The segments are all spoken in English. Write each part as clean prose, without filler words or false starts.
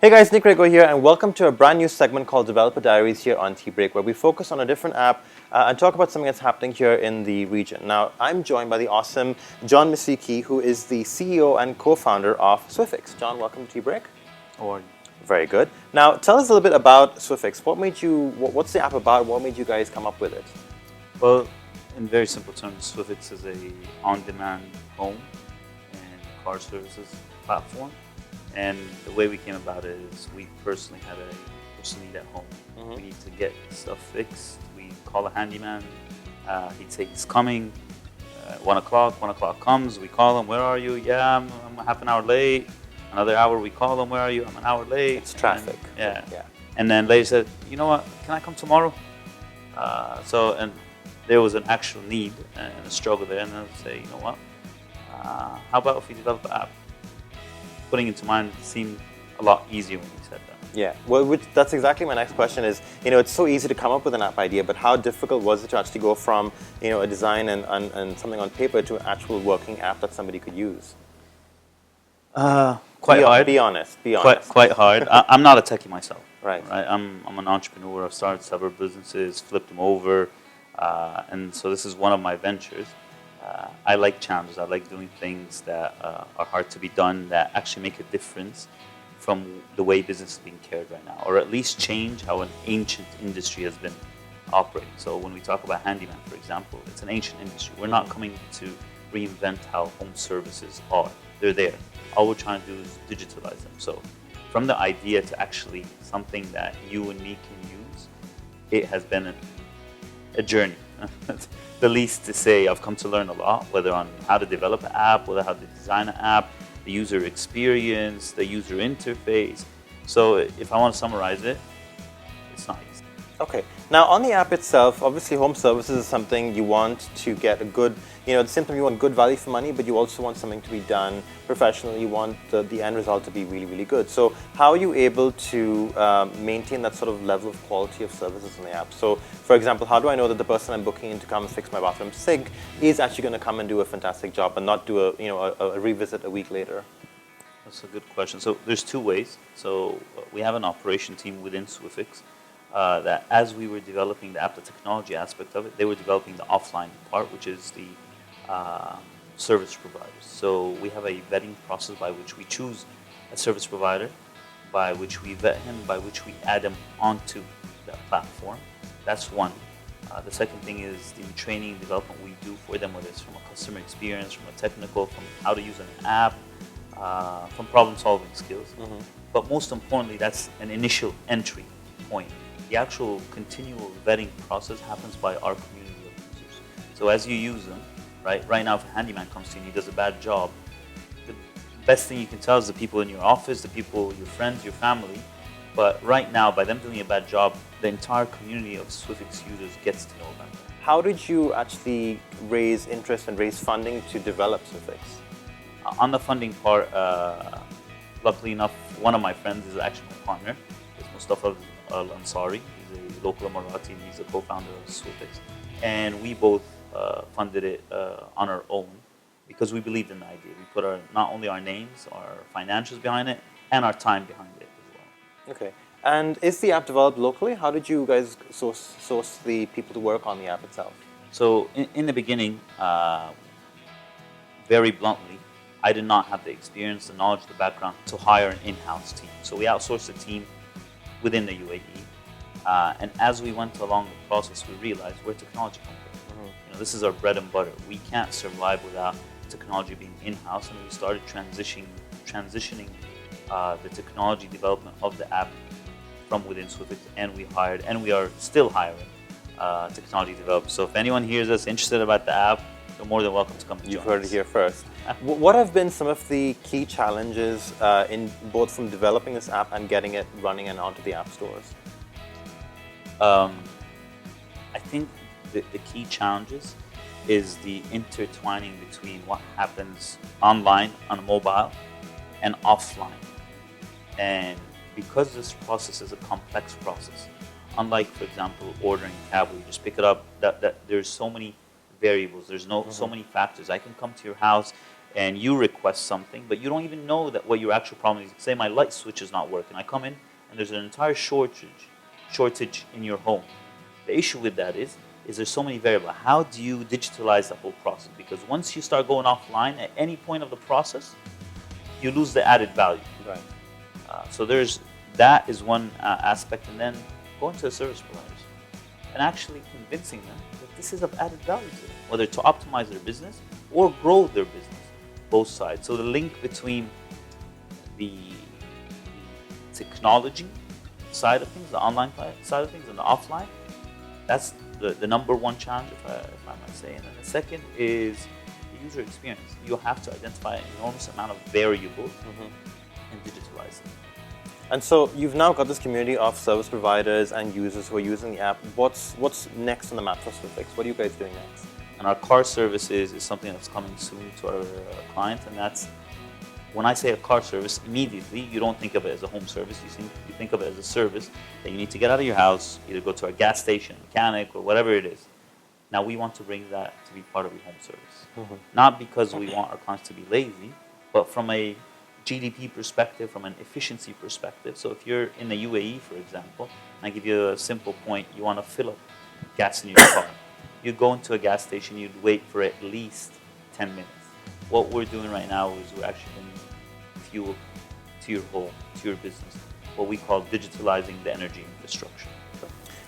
Hey guys, Nick Rego here, and welcome to a brand new segment called Developer Diaries here on Tea Break, where we focus on a different app and talk about something that's happening here in the region. Now, I'm joined by the awesome John Misiki, who is the CEO and co-founder of Swiffix. John, welcome to Tea Break. How are you? Very good. Now, tell us a little bit about Swiffix. What's the app about? What made you guys come up with it? Well, in very simple terms, Swiffix is a on-demand home and car services platform. And the way we came about it is we personally had a personal need at home. Mm-hmm. We need to get stuff fixed. We call a handyman. He'd say he's coming. 1 o'clock. 1 o'clock comes. We call him. Where are you? Yeah, I'm half an hour late. Another hour. We call him. Where are you? I'm an hour late. It's traffic. And, yeah. And then later said, you know what? Can I come tomorrow? And there was an actual need and a struggle there. And then I say, you know what? How about if we develop an app? Putting it to mind seemed a lot easier when you said that. Yeah, well, that's exactly my next question is, it's so easy to come up with an app idea, but how difficult was it to actually go from, a design and something on paper to an actual working app that somebody could use? Quite hard. Be honest. Quite hard. I'm not a techie myself. Right. I'm an entrepreneur. I've started several businesses, flipped them over, and so this is one of my ventures. I like challenges. I like doing things that are hard to be done, that actually make a difference from the way business is being carried right now, or at least change how an ancient industry has been operating. So when we talk about handyman, for example, it's an ancient industry. We're not coming to reinvent how home services are. They're there. All we're trying to do is digitalize them. So from the idea to actually something that you and me can use, it has been a journey. The least to say, I've come to learn a lot, whether on how to develop an app, whether how to design an app, the user experience, the user interface. So if I want to summarize it, it's not easy. Okay. Now, on the app itself, obviously home services is something you want to get a good, at the same time you want good value for money, but you also want something to be done professionally. You want the end result to be really, really good. So how are you able to maintain that sort of level of quality of services in the app? So, for example, how do I know that the person I'm booking in to come fix my bathroom sink is actually going to come and do a fantastic job and not do a revisit a week later? That's a good question. So there's two ways. So we have an operation team within Swiffix. That as we were developing the app, the technology aspect of it, they were developing the offline part, which is the service providers. So we have a vetting process by which we choose a service provider, by which we vet him, by which we add him onto the platform. That's one. The second thing is the training and development we do for them, whether it's from a customer experience, from a technical, from how to use an app, from problem-solving skills. Mm-hmm. But most importantly, that's an initial entry point. The actual continual vetting process happens by our community of users. So as you use them, right now if a handyman comes to you and he does a bad job, the best thing you can tell is the people in your office, the people, your friends, your family. But right now, by them doing a bad job, the entire community of Swiffix users gets to know about them. How did you actually raise interest and raise funding to develop Swiffix? On the funding part, luckily enough, one of my friends is actually my partner. It's Mustafa Al-Ansari. He's a local Emirati and he's a co-founder of Swiffix. And we both funded it on our own because we believed in the idea. We put not only our names, our financials behind it, and our time behind it as well. Okay. And is the app developed locally? How did you guys source the people to work on the app itself? So in the beginning, very bluntly, I did not have the experience, the knowledge, the background to hire an in-house team. So we outsourced the team within the UAE. And as we went along the process, we realized we're a technology company. Mm-hmm. This is our bread and butter. We can't survive without technology being in-house, and we started transitioning the technology development of the app from within Swiffix, and we hired, and we are still hiring technology developers. So if anyone hears us interested about the app, you're more than welcome to come to join us. You've heard it here first. What have been some of the key challenges in both from developing this app and getting it running and onto the app stores? I think the key challenges is the intertwining between what happens online on a mobile and offline. And because this process is a complex process, unlike, for example, ordering a cab where you just pick it up, that there's so many variables, there's so many factors. I can come to your house and you request something, but you don't even know that what your actual problem is. Say my light switch is not working. I come in and there's an entire shortage in your home. The issue with that is there's so many variables. How do you digitalize the whole process? Because once you start going offline at any point of the process, you lose the added value. Right. So that is one aspect, and then going to the service providers and actually convincing them that this is of added value to them, whether to optimize their business or grow their business, both sides. So the link between the technology side of things, the online side of things, and the offline, that's the number one challenge, if I might say. And then the second is the user experience. You have to identify an enormous amount of variables and digitalize them. And so you've now got this community of service providers and users who are using the app. What's next on the map for Swiffix? What are you guys doing next? And our car services is something that's coming soon to our clients, and that's, when I say a car service, immediately you don't think of it as a home service. You think of it as a service that you need to get out of your house, either go to a gas station, mechanic, or whatever it is. Now we want to bring that to be part of your home service. Not because we want our clients to be lazy, but from a GDP perspective, from an efficiency perspective. So if you're in the UAE, for example, and I give you a simple point, you want to fill up gas in your car. You go into a gas station, you'd wait for at least 10 minutes. What we're doing right now is we're actually bringing fuel to your home, to your business, what we call digitalizing the energy infrastructure.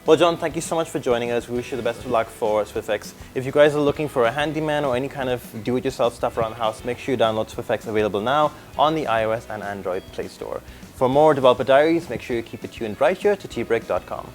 Well, John, thank you so much for joining us. We wish you the best of luck for Swiffix. If you guys are looking for a handyman or any kind of do-it-yourself stuff around the house, make sure you download Swiffix, available now on the iOS and Android Play Store. For more developer diaries, make sure you keep it tuned right here to tbreak.com.